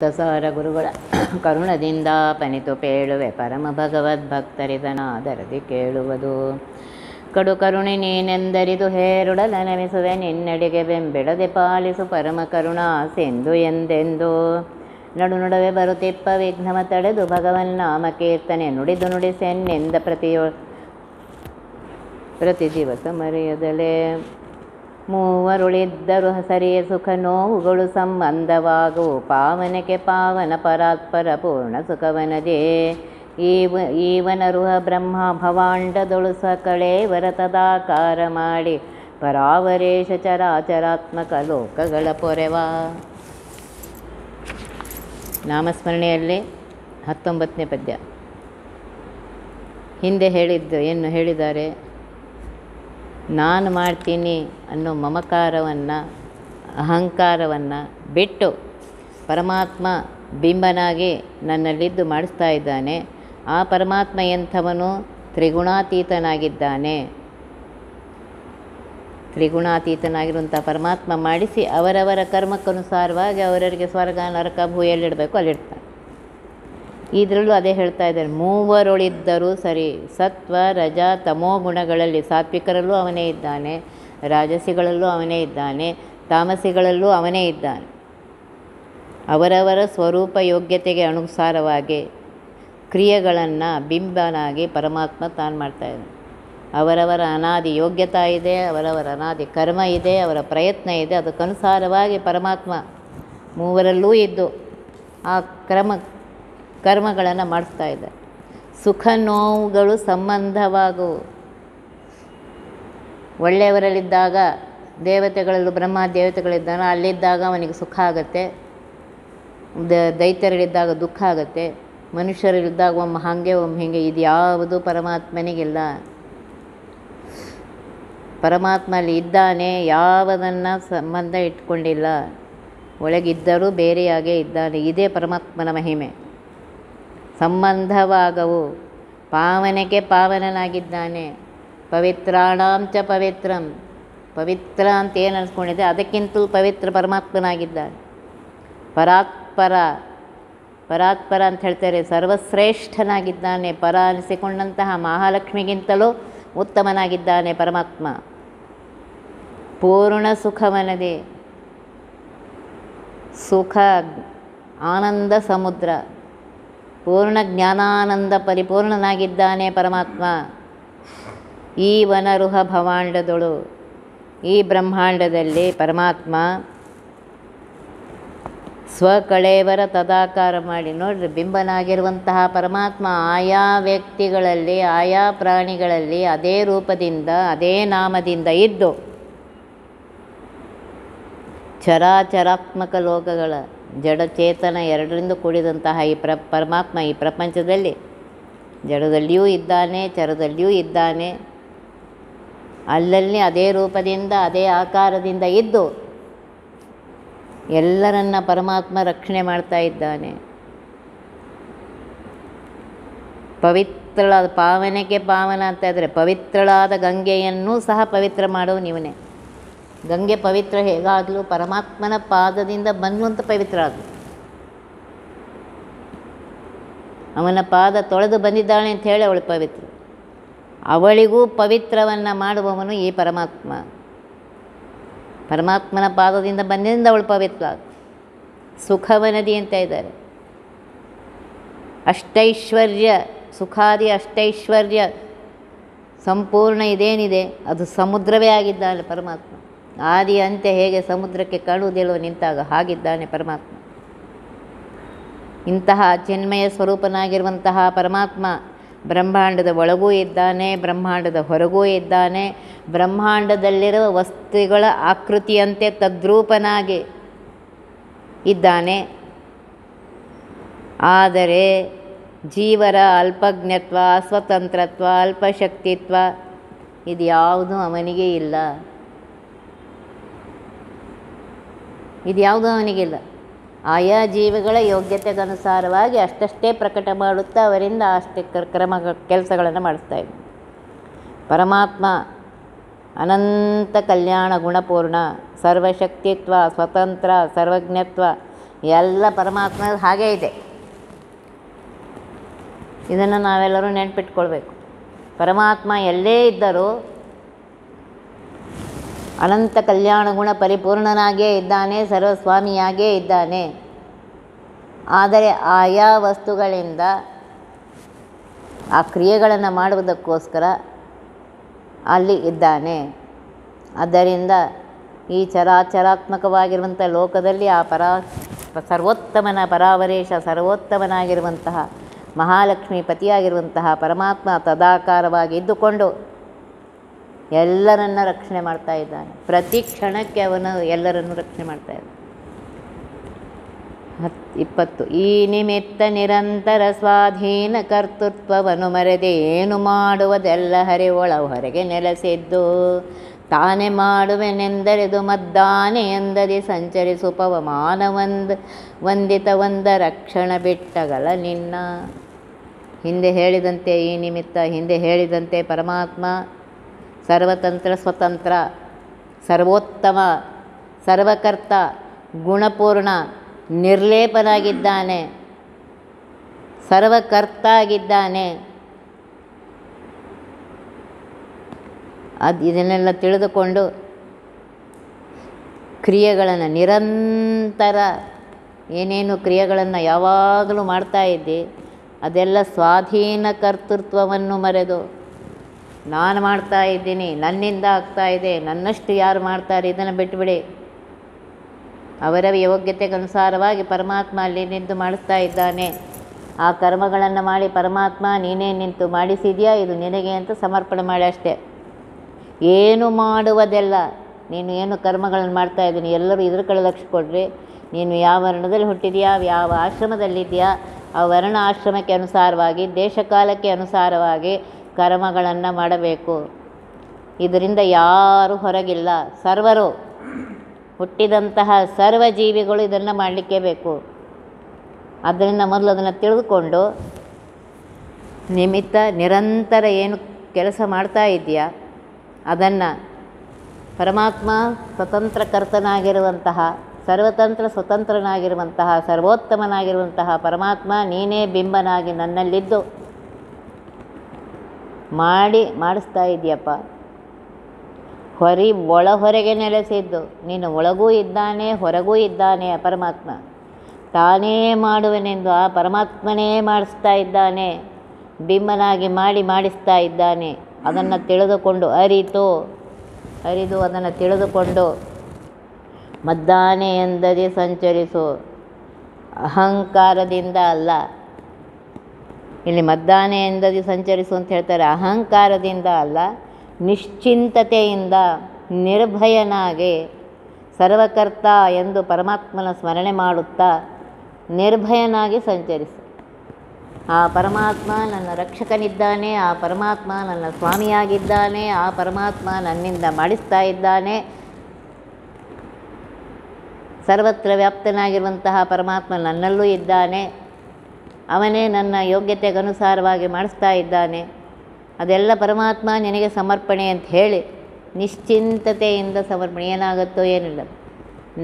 ದಸಾರ ಗುರುಗಳ ಕರುಣದಿಂದ ಪನಿತು ಪೇಳುವೆ ಪರಮ ಭಗವದ್ಭಕ್ತರಿದನಾದರದಿ ಕೇಳುವುದು. ಕಡು ಕರುಣೆ ನೀನೆಂದರಿದು ಹೇರುಡಲ ನಮಿಸುವೆ ನಿನ್ನಡೆಗೆ ಬೆಂಬಿಡದೆ ಪಾಲಿಸು ಪರಮ ಕರುಣಾ ಸಿಂಧು ಎಂದೆಂದು. ನಡು ನಡುವೆ ಬರುತ್ತಿಪ್ಪ ವಿಘ್ನವ ತಡೆದು ಭಗವನ್ನಾಮ ಕೀರ್ತನೆ ನುಡಿದು ನುಡಿಸೆನ್ನೆಂದ ಪ್ರತಿ ದಿವಸ ಮರೆಯದಲೇ. ಮೂವರುಳಿದ್ದರು ಸರಿಯ ಸುಖ ನೋವುಗಳು ಸಂಬಂಧವಾಗುವು ಪಾವನಕ್ಕೆ ಪಾವನ ಪರಾತ್ಪರ ಪೂರ್ಣ ಸುಖವನದೇ. ಈವನರುಹ ಬ್ರಹ್ಮ ಭವಾಂಡದೊಳು ಸಕಳೇವರ ತದಾಕಾರ ಮಾಡಿ ಪರಾವರೇಶ ಚರಾಚರಾತ್ಮಕ ಲೋಕಗಳ ಪೊರೆವ. ನಾಮಸ್ಮರಣೆಯಲ್ಲಿ 19ನೇ ಪದ್ಯ. ಹಿಂದೆ ಏನು ಹೇಳಿದ್ದಾರೆ? ನಾನು ಮಾಡ್ತೀನಿ ಅನ್ನೋ ಮಮಕಾರವನ್ನು ಅಹಂಕಾರವನ್ನು ಬಿಟ್ಟು ಪರಮಾತ್ಮ ಬಿಂಬನಾಗಿ ನನ್ನಲ್ಲಿದ್ದು ಮಾಡಿಸ್ತಾ ಇದ್ದಾನೆ. ಆ ಪರಮಾತ್ಮ ಎಂಥವನು? ತ್ರಿಗುಣಾತೀತನಾಗಿದ್ದಾನೆ. ತ್ರಿಗುಣಾತೀತನಾಗಿರುವಂಥ ಪರಮಾತ್ಮ ಮಾಡಿಸಿ ಅವರವರ ಕರ್ಮಕ್ಕನುಸಾರವಾಗಿ ಅವರವರಿಗೆ ಸ್ವರ್ಗ ನರಕ ಭೂ ಎಲ್ಲಿಡಬೇಕು ಅಲ್ಲಿಡ್ತಾನೆ. ಇದರಲ್ಲೂ ಅದೇ ಹೇಳ್ತಾ ಇದ್ದಾರೆ, ಮೂವರೊಳಿದ್ದರೂ ಸರಿ. ಸತ್ವ ರಜ ತಮೋ ಗುಣಗಳಲ್ಲಿ ಸಾತ್ವಿಕರಲ್ಲೂ ಅವನೇ ಇದ್ದಾನೆ, ರಾಜಸಿಗಳಲ್ಲೂ ಅವನೇ ಇದ್ದಾನೆ, ತಾಮಸಿಗಳಲ್ಲೂ ಅವನೇ ಇದ್ದಾನೆ. ಅವರವರ ಸ್ವರೂಪ ಯೋಗ್ಯತೆಗೆ ಅನುಸಾರವಾಗಿ ಕ್ರಿಯೆಗಳನ್ನು ಬಿಂಬನಾಗಿ ಪರಮಾತ್ಮ ತಾನು ಮಾಡ್ತಾಯಿದ್ದಾನೆ. ಅವರವರ ಅನಾದಿ ಯೋಗ್ಯತಾ ಇದೆ, ಅವರವರ ಅನಾದಿ ಕರ್ಮ ಇದೆ, ಅವರ ಪ್ರಯತ್ನ ಇದೆ. ಅದಕ್ಕನುಸಾರವಾಗಿ ಪರಮಾತ್ಮ ಮೂವರಲ್ಲೂ ಇದ್ದು ಆ ಕರ್ಮಗಳನ್ನು ಮಾಡಿಸ್ತಾ ಇದ್ದಾರೆ. ಸುಖ ನೋವುಗಳು ಸಂಬಂಧವಾಗುವು. ಒಳ್ಳೆಯವರಲ್ಲಿದ್ದಾಗ ದೇವತೆಗಳಲ್ಲೂ ಬ್ರಹ್ಮ ದೇವತೆಗಳಿದ್ದಾನೆ, ಅಲ್ಲಿದ್ದಾಗ ಅವನಿಗೆ ಸುಖ ಆಗುತ್ತೆ. ದೈತ್ಯರಲ್ಲಿದ್ದಾಗ ದುಃಖ ಆಗುತ್ತೆ. ಮನುಷ್ಯರಲ್ಲಿದ್ದಾಗ ಒಮ್ಮೆ ಹಾಗೆ ಒಮ್ಮೆ ಹೀಗೆ. ಇದು ಯಾವುದು ಪರಮಾತ್ಮನಿಗಿಲ್ಲ. ಪರಮಾತ್ಮ ಅಲ್ಲಿ ಇದ್ದಾನೆ, ಯಾವುದನ್ನು ಸಂಬಂಧ ಇಟ್ಕೊಂಡಿಲ್ಲ. ಒಳಗಿದ್ದರೂ ಬೇರೆಯಾಗೇ ಇದ್ದಾನೆ. ಇದೇ ಪರಮಾತ್ಮನ ಮಹಿಮೆ. ಸಂಬಂಧವಾಗವು. ಪಾವನಕ್ಕೆ ಪಾವನನಾಗಿದ್ದಾನೆ. ಪವಿತ್ರಾಣಾಂಚ ಪವಿತ್ರಂ. ಪವಿತ್ರ ಅಂತ ಏನು ಅನಿಸ್ಕೊಂಡಿದೆ ಅದಕ್ಕಿಂತಲೂ ಪವಿತ್ರ ಪರಮಾತ್ಮನಾಗಿದ್ದಾನೆ. ಪರಾತ್ಪರ ಅಂತ ಹೇಳ್ತಾರೆ. ಸರ್ವಶ್ರೇಷ್ಠನಾಗಿದ್ದಾನೆ. ಪರ ಅನಿಸಿಕೊಂಡಂತಹ ಮಹಾಲಕ್ಷ್ಮಿಗಿಂತಲೂ ಉತ್ತಮನಾಗಿದ್ದಾನೆ ಪರಮಾತ್ಮ. ಪೂರ್ಣ ಸುಖವನದೇ. ಸುಖ ಆನಂದ ಸಮುದ್ರ, ಪೂರ್ಣ ಜ್ಞಾನಾನಂದ ಪರಿಪೂರ್ಣನಾಗಿದ್ದಾನೆ ಪರಮಾತ್ಮ. ಈ ವನರುಹ ಭವಾಂಡದೊಳು, ಈ ಬ್ರಹ್ಮಾಂಡದಲ್ಲಿ ಪರಮಾತ್ಮ ಸ್ವಕಳೇವರ ತದಾಕಾರ ಮಾಡಿ. ನೋಡ್ರಿ, ಬಿಂಬನಾಗಿರುವಂತಹ ಪರಮಾತ್ಮ ಆಯಾ ವ್ಯಕ್ತಿಗಳಲ್ಲಿ ಆಯಾ ಪ್ರಾಣಿಗಳಲ್ಲಿ ಅದೇ ರೂಪದಿಂದ ಅದೇ ನಾಮದಿಂದ ಇದ್ದು ಚರಾಚರಾತ್ಮಕ ಲೋಕಗಳ ಜಡಚೇತನ ಎರಡರಿಂದ ಕೂಡಿದಂತಹ ಈ ಪರಮಾತ್ಮ ಈ ಪ್ರಪಂಚದಲ್ಲಿ ಜಡದಲ್ಲಿಯೂ ಇದ್ದಾನೆ, ಚರದಲ್ಲಿಯೂ ಇದ್ದಾನೆ. ಅಲ್ಲಲ್ಲಿ ಅದೇ ರೂಪದಿಂದ ಅದೇ ಆಕಾರದಿಂದ ಇದ್ದು ಎಲ್ಲರನ್ನ ಪರಮಾತ್ಮ ರಕ್ಷಣೆ ಮಾಡ್ತಾ ಇದ್ದಾನೆ. ಪವಿತ್ರಳಾದ ಪಾವನಕ್ಕೆ ಪಾವನ ಅಂತ ಇದ್ದರೆ ಪವಿತ್ರಳಾದ ಗಂಗೆಯನ್ನೂ ಸಹ ಪವಿತ್ರ ಮಾಡೋ ನೀವನೇ. ಗಂಗೆ ಪವಿತ್ರ ಹೇಗಾಗಲೂ ಪರಮಾತ್ಮನ ಪಾದದಿಂದ ಬಂದಂಥ ಪವಿತ್ರ ಆಗಲು. ಅವನ ಪಾದ ತೊಳೆದು ಬಂದಿದ್ದಾಳೆ ಅಂತ ಹೇಳಿ ಅವಳು ಪವಿತ್ರ. ಅವಳಿಗೂ ಪವಿತ್ರವನ್ನು ಮಾಡುವವನು ಈ ಪರಮಾತ್ಮ. ಪರಮಾತ್ಮನ ಪಾದದಿಂದ ಬಂದಿಂದ ಅವಳು ಪವಿತ್ರ. ಸುಖವನದಿ ಅಂತ ಇದ್ದಾರೆ. ಅಷ್ಟೈಶ್ವರ್ಯ, ಸುಖಾದಿ ಅಷ್ಟೈಶ್ವರ್ಯ ಸಂಪೂರ್ಣ ಇದೇನಿದೆ ಅದು ಸಮುದ್ರವೇ ಆಗಿದ್ದಾನೆ ಪರಮಾತ್ಮ. ಆದಿ ಅಂತ್ಯ ಹೇಗೆ ಸಮುದ್ರಕ್ಕೆ ಕಾಣುವುದಿಲ್ಲವೋ ನಿಂತಾಗ ಹಾಗಿದ್ದಾನೆ ಪರಮಾತ್ಮ. ಇಂತಹ ಚಿನ್ಮಯ ಸ್ವರೂಪನಾಗಿರುವಂತಹ ಪರಮಾತ್ಮ ಬ್ರಹ್ಮಾಂಡದ ಒಳಗೂ ಇದ್ದಾನೆ, ಬ್ರಹ್ಮಾಂಡದ ಹೊರಗೂ ಇದ್ದಾನೆ. ಬ್ರಹ್ಮಾಂಡದಲ್ಲಿರುವ ವಸ್ತುಗಳ ಆಕೃತಿಯಂತೆ ತದ್ರೂಪನಾಗಿ ಇದ್ದಾನೆ. ಆದರೆ ಜೀವರ ಅಲ್ಪಜ್ಞತ್ವ, ಅಸ್ವತಂತ್ರತ್ವ, ಅಲ್ಪಶಕ್ತಿತ್ವ ಇದು ಯಾವುದೂ ಅವನಿಗೆ ಇಲ್ಲ. ಇದ್ಯಾವುದೂ ಅವನಿಗಿಲ್ಲ. ಆಯಾ ಜೀವಿಗಳ ಯೋಗ್ಯತೆಗನುಸಾರವಾಗಿ ಅಷ್ಟಷ್ಟೇ ಪ್ರಕಟ ಮಾಡುತ್ತಾ ಅವರಿಂದ ಅಷ್ಟೇ ಕೆಲಸಗಳನ್ನು ಮಾಡಿಸ್ತಾ ಇದ್ದ ಪರಮಾತ್ಮ. ಅನಂತ ಕಲ್ಯಾಣ ಗುಣಪೂರ್ಣ, ಸರ್ವಶಕ್ತಿತ್ವ, ಸ್ವತಂತ್ರ, ಸರ್ವಜ್ಞತ್ವ ಎಲ್ಲ ಪರಮಾತ್ಮ ಹಾಗೇ ಇದೆ. ಇದನ್ನು ನಾವೆಲ್ಲರೂ ನೆನಪಿಟ್ಕೊಳ್ಬೇಕು. ಪರಮಾತ್ಮ ಎಲ್ಲೇ ಇದ್ದರೂ ಅನಂತ ಕಲ್ಯಾಣ ಗುಣ ಪರಿಪೂರ್ಣನಾಗೇ ಇದ್ದಾನೆ, ಸರ್ವಸ್ವಾಮಿಯಾಗೇ ಇದ್ದಾನೆ. ಆದರೆ ಆಯಾ ವಸ್ತುಗಳಿಂದ ಆ ಕ್ರಿಯೆಗಳನ್ನು ಮಾಡುವುದಕ್ಕೋಸ್ಕರ ಅಲ್ಲಿ ಇದ್ದಾನೆ. ಆದ್ದರಿಂದ ಈ ಚರಾಚರಾತ್ಮಕವಾಗಿರುವಂಥ ಲೋಕದಲ್ಲಿ ಆ ಸರ್ವೋತ್ತಮನ ಪರಾವರೇಶ ಸರ್ವೋತ್ತಮನಾಗಿರುವಂತಹ ಮಹಾಲಕ್ಷ್ಮೀ ಪತಿಯಾಗಿರುವಂತಹ ಪರಮಾತ್ಮ ತದಾಕಾರವಾಗಿ ಇದ್ದುಕೊಂಡು ಎಲ್ಲರನ್ನ ರಕ್ಷಣೆ ಮಾಡ್ತಾ ಇದ್ದಾನೆ. ಪ್ರತಿ ಕ್ಷಣಕ್ಕೆ ಅವನು ಎಲ್ಲರನ್ನು ರಕ್ಷಣೆ ಮಾಡ್ತಾ ಇದ್ದಾನೆ. 20 ಈ ನಿಮಿತ್ತ ನಿರಂತರ ಸ್ವಾಧೀನ ಕರ್ತೃತ್ವವನ್ನು ಮರೆದೆ ಏನು ಮಾಡುವುದೆಲ್ಲ ಹರಿ ಒಳ ಹೊರಗೆ ನೆಲೆಸಿದ್ದು ತಾನೇ ಮಾಡುವೆನೆಂದರೆದು ಮದ್ದಾನೆ ಎಂದದಿ ಸಂಚರಿಸು ಪವಮಾನ ವಂದಿತ ಒಂದ ರಕ್ಷಣ ಬಿಟ್ಟಗಲ ನಿನ್ನ. ಹಿಂದೆ ಹೇಳಿದಂತೆ ಈ ನಿಮಿತ್ತ, ಹಿಂದೆ ಹೇಳಿದಂತೆ ಪರಮಾತ್ಮ ಸರ್ವತಂತ್ರ ಸ್ವತಂತ್ರ ಸರ್ವೋತ್ತಮ ಸರ್ವಕರ್ತ ಗುಣಪೂರ್ಣ ನಿರ್ಲೇಪನಾಗಿದ್ದಾನೆ, ಸರ್ವಕರ್ತ ಆಗಿದ್ದಾನೆ. ಇದನ್ನೆಲ್ಲ ತಿಳಿದುಕೊಂಡು ಕ್ರಿಯೆಗಳನ್ನು ನಿರಂತರ ಏನೇನು ಕ್ರಿಯೆಗಳನ್ನು ಯಾವಾಗಲೂ ಮಾಡ್ತಾ ಇದ್ದೆ ಅದೆಲ್ಲ ಸ್ವಾಧೀನ ಕರ್ತೃತ್ವವನ್ನು ಮರೆದು ನಾನು ಮಾಡ್ತಾ ಇದ್ದೀನಿ, ನನ್ನಿಂದ ಆಗ್ತಾ ಇದೆ, ನನ್ನಷ್ಟು ಯಾರು ಮಾಡ್ತಾರೆ ಇದನ್ನು ಬಿಟ್ಟುಬಿಡಿ. ಅವರ ಯೋಗ್ಯತೆಗನುಸಾರವಾಗಿ ಪರಮಾತ್ಮ ಅಲ್ಲಿ ನಿಂತು ಮಾಡಿಸ್ತಾ ಇದ್ದಾನೆ. ಆ ಕರ್ಮಗಳನ್ನು ಮಾಡಿ ಪರಮಾತ್ಮ ನೀನೇ ನಿಂತು ಮಾಡಿಸಿದೆಯಾ, ಇದು ನಿನಗೆ ಅಂತ ಸಮರ್ಪಣೆ ಮಾಡಿ ಅಷ್ಟೇ. ಏನು ಮಾಡುವುದೆಲ್ಲ ನೀನು ಏನು ಕರ್ಮಗಳನ್ನು ಮಾಡ್ತಾ ಇದ್ದೀನಿ ಎಲ್ಲರೂ ಇದ್ರ ಕಡೆ ಲಕ್ಷ್ಯ ಕೊಡ್ರಿ. ನೀನು ಯಾವ ವರ್ಣದಲ್ಲಿ ಹುಟ್ಟಿದೆಯಾ, ಯಾವ ಆಶ್ರಮದಲ್ಲಿದೆಯಾ, ಆ ವರ್ಣ ಆಶ್ರಮಕ್ಕೆ ಅನುಸಾರವಾಗಿ ದೇಶಕಾಲಕ್ಕೆ ಅನುಸಾರವಾಗಿ ಕರ್ಮಗಳನ್ನು ಮಾಡಬೇಕು. ಇದರಿಂದ ಯಾರೂ ಹೊರಗಿಲ್ಲ, ಸರ್ವರು ಹುಟ್ಟಿದಂತಹ ಸರ್ವ ಜೀವಿಗಳು ಇದನ್ನು ಮಾಡಲಿಕ್ಕೆ ಬೇಕು. ಆದ್ದರಿಂದ ಮೊದಲು ಅದನ್ನು ತಿಳಿದುಕೊಂಡು ನಿಮಿತ್ತ ನಿರಂತರ ಏನು ಕೆಲಸ ಮಾಡ್ತಾ ಇದೆಯಾ ಅದನ್ನು ಪರಮಾತ್ಮ ಸ್ವತಂತ್ರ ಕರ್ತನಾಗಿರುವಂತಹ ಸರ್ವತಂತ್ರ ಸ್ವತಂತ್ರನಾಗಿರುವಂತಹ ಸರ್ವೋತ್ತಮನಾಗಿರುವಂತಹ ಪರಮಾತ್ಮ ನೀನೇ ಬಿಂಬನಾಗಿ ನನ್ನಲ್ಲಿದ್ದು ಮಾಡಿಸ್ತಾ ಇದೆಯಪ್ಪ. ಒಳ ಹೊರಗೆ ನೆಲೆಸಿದ್ದು ನೀನು ಒಳಗೂ ಇದ್ದಾನೆ ಹೊರಗೂ ಇದ್ದಾನೆ. ಪರಮಾತ್ಮ ತಾನೇ ಮಾಡುವನೆಂದು ಆ ಪರಮಾತ್ಮನೇ ಮಾಡಿಸ್ತಾ ಇದ್ದಾನೆ, ಬಿಂಬನಾಗಿ ಮಾಡಿಸ್ತಾ ಇದ್ದಾನೆ. ಅದನ್ನು ತಿಳಿದುಕೊಂಡು ಅರಿದು ಅದನ್ನು ತಿಳಿದುಕೊಂಡು ಮದ್ದಾನೆ ಎಂದದೇ ಸಂಚರಿಸು. ಅಹಂಕಾರದಿಂದ ಅಲ್ಲ, ಇಲ್ಲಿ ಮದ್ದಾನೆ ಎಂದದಿ ಸಂಚರಿಸು ಅಂತ ಹೇಳ್ತಾರೆ. ಅಹಂಕಾರದಿಂದ ಅಲ್ಲ, ನಿಶ್ಚಿಂತತೆಯಿಂದ ನಿರ್ಭಯನಾಗಿ ಸರ್ವಕರ್ತ ಎಂದು ಪರಮಾತ್ಮನ ಸ್ಮರಣೆ ಮಾಡುತ್ತಾ ನಿರ್ಭಯನಾಗಿ ಸಂಚರಿಸು. ಆ ಪರಮಾತ್ಮ ನನ್ನ ರಕ್ಷಕನಿದ್ದಾನೆ, ಆ ಪರಮಾತ್ಮ ನನ್ನ ಸ್ವಾಮಿಯಾಗಿದ್ದಾನೆ, ಆ ಪರಮಾತ್ಮ ನನ್ನಿಂದ ಮಾಡಿಸ್ತಾ ಇದ್ದಾನೆ. ಸರ್ವತ್ರ ವ್ಯಾಪ್ತನಾಗಿರುವಂತಹ ಪರಮಾತ್ಮ ನನ್ನಲ್ಲೂ ಇದ್ದಾನೆ, ಅವನೇ ನನ್ನ ಯೋಗ್ಯತೆಗನುಸಾರವಾಗಿ ಮಾಡಿಸ್ತಾ ಇದ್ದಾನೆ. ಅದೆಲ್ಲ ಪರಮಾತ್ಮ ನಿನಗೆ ಸಮರ್ಪಣೆ ಅಂತ ಹೇಳಿ ನಿಶ್ಚಿಂತತೆಯಿಂದ ಸಮರ್ಪಣೆ. ಏನಾಗುತ್ತೋ ಏನಿಲ್ಲ.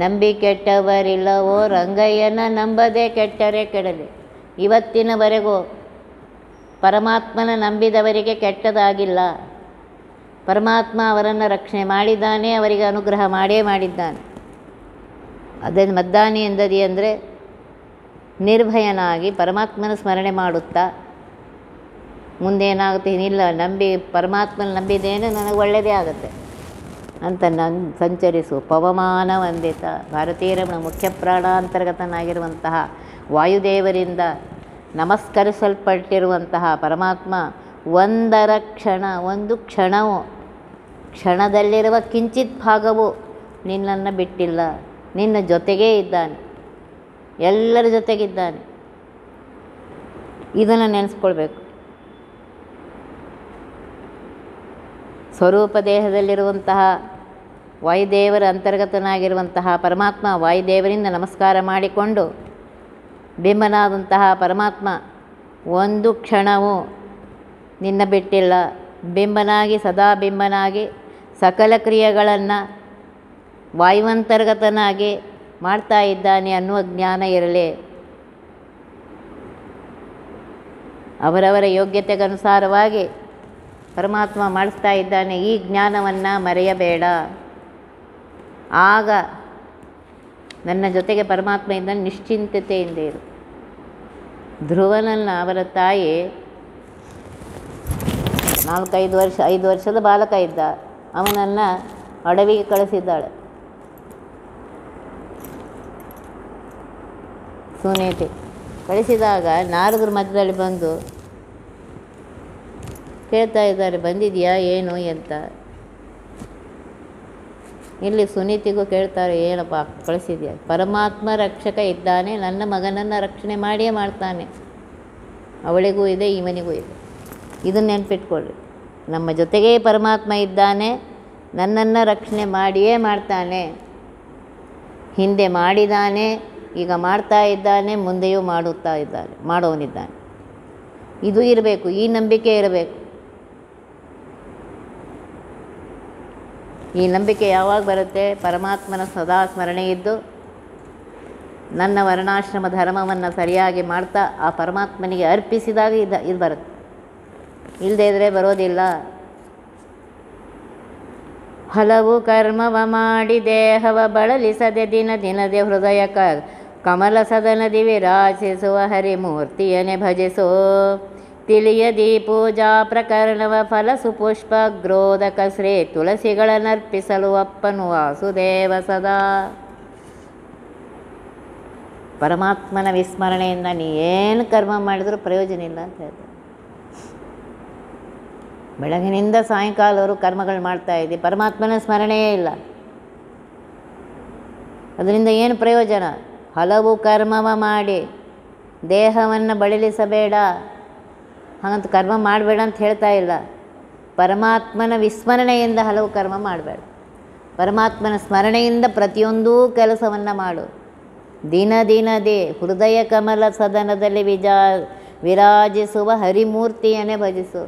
ನಂಬಿ ಕೆಟ್ಟವರಿಲ್ಲವೋ ರಂಗಯ್ಯನ ನಂಬದೆ ಕೆಟ್ಟರೆ ಕೆಡಲಿ. ಇವತ್ತಿನವರೆಗೂ ಪರಮಾತ್ಮನ ನಂಬಿದವರಿಗೆ ಕೆಟ್ಟದಾಗಿಲ್ಲ. ಪರಮಾತ್ಮ ಅವರನ್ನು ರಕ್ಷಣೆ ಮಾಡಿದ್ದಾನೆ, ಅವರಿಗೆ ಅನುಗ್ರಹ ಮಾಡಿದ್ದಾನೆ. ಅದನ್ನು ಮದ್ದಾನೆ ಎಂದದಿ ಅಂದರೆ ನಿರ್ಭಯನಾಗಿ ಪರಮಾತ್ಮನ ಸ್ಮರಣೆ ಮಾಡುತ್ತಾ ಮುಂದೇನಾಗುತ್ತೆ ಏನಿಲ್ಲ, ನಂಬಿ ಪರಮಾತ್ಮನ ನಂಬಿದ್ದೇನೆ ನನಗೆ ಒಳ್ಳೆಯದೇ ಆಗುತ್ತೆ ಅಂತ ಸಂಚರಿಸು. ಪವಮಾನ ವಂದಿತ ಭಾರತೀಯ ಮುಖ್ಯ ಪ್ರಾಣಾಂತರ್ಗತನಾಗಿರುವಂತಹ ವಾಯುದೇವರಿಂದ ನಮಸ್ಕರಿಸಲ್ಪಟ್ಟಿರುವಂತಹ ಪರಮಾತ್ಮ ಒಂದು ಕ್ಷಣದಲ್ಲಿರುವ ಕಿಂಚಿತ್ ಭಾಗವು ನಿನ್ನನ್ನು ಬಿಟ್ಟಿಲ್ಲ, ನಿನ್ನ ಜೊತೆಗೇ ಇದ್ದಾನೆ, ಎಲ್ಲರ ಜೊತೆಗಿದ್ದಾನೆ. ಇದನ್ನು ನೆನೆಸ್ಕೊಳ್ಬೇಕು. ಸ್ವರೂಪ ದೇಹದಲ್ಲಿರುವಂತಹ ವಾಯುದೇವರ ಅಂತರ್ಗತನಾಗಿರುವಂತಹ ಪರಮಾತ್ಮ ವಾಯುದೇವರಿಂದ ನಮಸ್ಕಾರ ಮಾಡಿಕೊಂಡು ಬಿಂಬನಾದಂತಹ ಪರಮಾತ್ಮ ಒಂದು ಕ್ಷಣವೂ ನಿನ್ನ ಬಿಟ್ಟಿಲ್ಲ. ಬಿಂಬನಾಗಿ ಸದಾ ಬಿಂಬನಾಗಿ ಸಕಲ ಕ್ರಿಯೆಗಳನ್ನು ವಾಯುವಂತರ್ಗತನಾಗಿ ಮಾಡ್ತಾ ಇದ್ದಾನೆ ಅನ್ನುವ ಜ್ಞಾನ ಇರಲಿ. ಅವರವರ ಯೋಗ್ಯತೆಗನುಸಾರವಾಗಿ ಪರಮಾತ್ಮ ಮಾಡಿಸ್ತಾ ಇದ್ದಾನೆ, ಈ ಜ್ಞಾನವನ್ನು ಮರೆಯಬೇಡ. ಆಗ ನನ್ನ ಜೊತೆಗೆ ಪರಮಾತ್ಮ ಇದ್ದಾನೆ, ನಿಶ್ಚಿಂತತೆಯಿಂದ ಇರು. ಧ್ರುವನನ್ನು ಅವರ ತಾಯಿ 5 ವರ್ಷದ ಬಾಲಕ ಇದ್ದ, ಅವನನ್ನು ಅಡವಿಗೆ ಕಳಿಸಿದ್ದಾಳೆ ಸುನೀತಿ. ಕಳಿಸಿದಾಗ ನಾರದರು ಮಧ್ಯದಲ್ಲಿ ಬಂದು ಕೇಳ್ತಾ ಇದ್ದಾರೆ, ಬಂದಿದೆಯಾ ಏನು ಅಂತ. ಇಲ್ಲಿ ಸುನೀತಿಗೂ ಕೇಳ್ತಾರೆ, ಏನಪ್ಪ ಕಳಿಸಿದ್ಯಾ? ಪರಮಾತ್ಮ ರಕ್ಷಕ ಇದ್ದಾನೆ, ನನ್ನ ಮಗನನ್ನು ರಕ್ಷಣೆ ಮಾಡಿಯೇ ಮಾಡ್ತಾನೆ. ಅವಳಿಗೂ ಇದೆ, ಇವನಿಗೂ ಇದೆ. ಇದನ್ನು ನೆನ್ಪಿಟ್ಕೊಳ್ಳಿ, ನಮ್ಮ ಜೊತೆಗೇ ಪರಮಾತ್ಮ ಇದ್ದಾನೆ, ನನ್ನನ್ನು ರಕ್ಷಣೆ ಮಾಡಿಯೇ ಮಾಡ್ತಾನೆ. ಹಿಂದೆ ಮಾಡಿದ್ದಾನೆ, ಈಗ ಮಾಡ್ತಾ ಇದ್ದಾನೆ, ಮುಂದೆಯೂ ಮಾಡೋವನಿದ್ದಾನೆ. ಇದು ಇರಬೇಕು, ಈ ನಂಬಿಕೆ ಇರಬೇಕು. ಈ ನಂಬಿಕೆ ಯಾವಾಗ ಬರುತ್ತೆ? ಪರಮಾತ್ಮನ ಸದಾ ಸ್ಮರಣೆ ಇದ್ದು ನನ್ನ ವರ್ಣಾಶ್ರಮ ಧರ್ಮವನ್ನು ಸರಿಯಾಗಿ ಮಾಡ್ತಾ ಆ ಪರಮಾತ್ಮನಿಗೆ ಅರ್ಪಿಸಿದಾಗ ಇದು ಬರುತ್ತೆ. ಇಲ್ಲದೇ ಇದ್ದರೆ ಬರೋದಿಲ್ಲ. ಹಲವು ಕರ್ಮವ ಮಾಡಿ ದೇಹವ ಬಳಲಿಸದೆ ದಿನದೇ ಹೃದಯ ಕಮಲ ಸದನದಿ ವಿರಾಜಿಸುವ ಹರಿಮೂರ್ತಿಯನೆ ಭಜಿಸೋ. ತಿಳಿಯದಿ ಪೂಜಾ ಪ್ರಕರಣವ ಫಲಸು ಪುಷ್ಪ ಗ್ರೋಧಕ ಶ್ರೀ ತುಳಸಿಗಳನ್ನರ್ಪಿಸಲು ಅಪ್ಪನು ವಾಸುದೇವ ಸದಾ. ಪರಮಾತ್ಮನ ವಿಸ್ಮರಣೆಯಿಂದ ನೀ ಏನು ಕರ್ಮ ಮಾಡಿದರೂ ಪ್ರಯೋಜನ ಇಲ್ಲ ಅಂತ ಹೇಳ್ತಾರೆ. ಬೆಳಗಿನಿಂದ ಸಾಯಂಕಾಲವರು ಕರ್ಮಗಳು ಮಾಡ್ತಾ ಇದ್ದೀವಿ, ಪರಮಾತ್ಮನ ಸ್ಮರಣೆಯೇ ಇಲ್ಲ, ಅದರಿಂದ ಏನು ಪ್ರಯೋಜನ? ಹಲವು ಕರ್ಮವ ಮಾಡಿ ದೇಹವನ್ನು ಬಳಲಿಸಬೇಡ, ಹಾಗಂತ ಕರ್ಮ ಮಾಡಬೇಡ ಅಂತ ಹೇಳ್ತಾ ಇಲ್ಲ. ಪರಮಾತ್ಮನ ವಿಸ್ಮರಣೆಯಿಂದ ಹಲವು ಕರ್ಮ ಮಾಡಬೇಡ, ಪರಮಾತ್ಮನ ಸ್ಮರಣೆಯಿಂದ ಪ್ರತಿಯೊಂದೂ ಕೆಲಸವನ್ನು ಮಾಡು. ದಿನದೇ ಹೃದಯ ಕಮಲ ಸದನದಲ್ಲಿ ವಿರಾಜಿಸುವ ಹರಿಮೂರ್ತಿಯನ್ನೇ ಭಜಿಸು.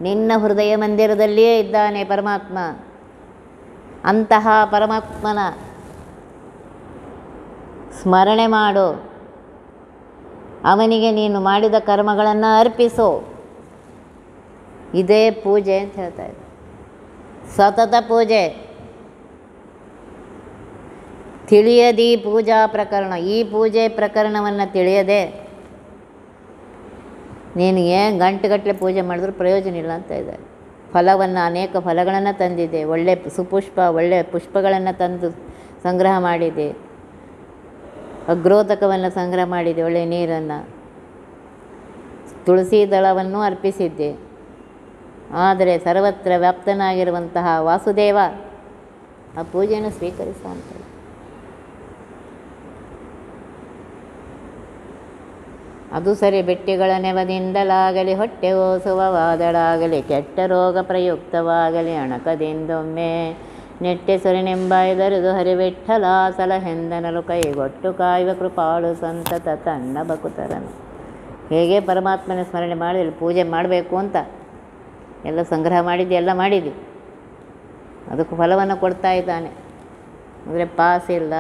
ನಿನ್ನ ಹೃದಯ ಮಂದಿರದಲ್ಲಿಯೇ ಇದ್ದಾನೆ ಪರಮಾತ್ಮ. ಅಂತಹ ಪರಮಾತ್ಮನ ಸ್ಮರಣೆ ಮಾಡು, ಅವನಿಗೆ ನೀನು ಮಾಡಿದ ಕರ್ಮಗಳನ್ನು ಅರ್ಪಿಸು. ಇದೇ ಪೂಜೆ ಅಂತ ಹೇಳ್ತಾ ಇದ್ದೆ, ಸತತ ಪೂಜೆ. ತಿಳಿಯದಿ ಪೂಜಾ ಪ್ರಕರಣ, ಈ ಪೂಜೆ ಪ್ರಕರಣವನ್ನು ತಿಳಿಯದೆ ನೀನು ಏನು ಗಂಟೆಗಟ್ಟಲೆ ಪೂಜೆ ಮಾಡಿದ್ರೂ ಪ್ರಯೋಜನ ಇಲ್ಲ ಅಂತ ಇದ್ದಾರೆ. ಫಲವನ್ನು, ಅನೇಕ ಫಲಗಳನ್ನು ತಂದಿದೆ, ಒಳ್ಳೆ ಒಳ್ಳೆಯ ಪುಷ್ಪಗಳನ್ನು ತಂದು ಸಂಗ್ರಹ ಮಾಡಿದೆ, ಅಗ್ರೋದಕವನ್ನು ಸಂಗ್ರಹ ಮಾಡಿದೆ, ಒಳ್ಳೆಯ ನೀರನ್ನು, ತುಳಸಿ ದಳವನ್ನು ಅರ್ಪಿಸಿದ್ದೆ. ಆದರೆ ಸರ್ವತ್ರ ವ್ಯಾಪ್ತನಾಗಿರುವಂತಹ ವಾಸುದೇವ ಆ ಪೂಜೆಯನ್ನು ಸ್ವೀಕರಿಸ ಅಂತ. ಅದು ಸರಿ, ಬೆಟ್ಟಿಗಳ ನೆವದಿಂದಲಾಗಲಿ, ಹೊಟ್ಟೆ ಓಸುವ ವಾದಳಾಗಲಿ, ಕೆಟ್ಟ ರೋಗ ಪ್ರಯುಕ್ತವಾಗಲಿ, ಅಣಕದಿಂದೊಮ್ಮೆ ನೆಟ್ಟೆಸೊರೆನೆಂಬಾಯ್ದರಿದು ಹರಿವಿಠಲ ಸಲಹೆಂದನಲು ಕೈಗೊಟ್ಟು ಕಾಯುವ ಕೃಪಾಳು ಸಂತತ ತನ್ನ ಬಕುತರನು. ಹೇಗೆ ಪರಮಾತ್ಮನ ಸ್ಮರಣೆ ಮಾಡಿದಲ್ಲಿ ಪೂಜೆ ಮಾಡಬೇಕು ಅಂತ ಎಲ್ಲ ಸಂಗ್ರಹ ಮಾಡಿದ್ದು, ಎಲ್ಲ ಮಾಡಿದ್ವಿ, ಅದಕ್ಕೆ ಫಲವನ್ನು ಕೊಡ್ತಾ ಇದ್ದಾನೆ. ಅಂದರೆ ಪಾಸ್ ಇಲ್ಲ,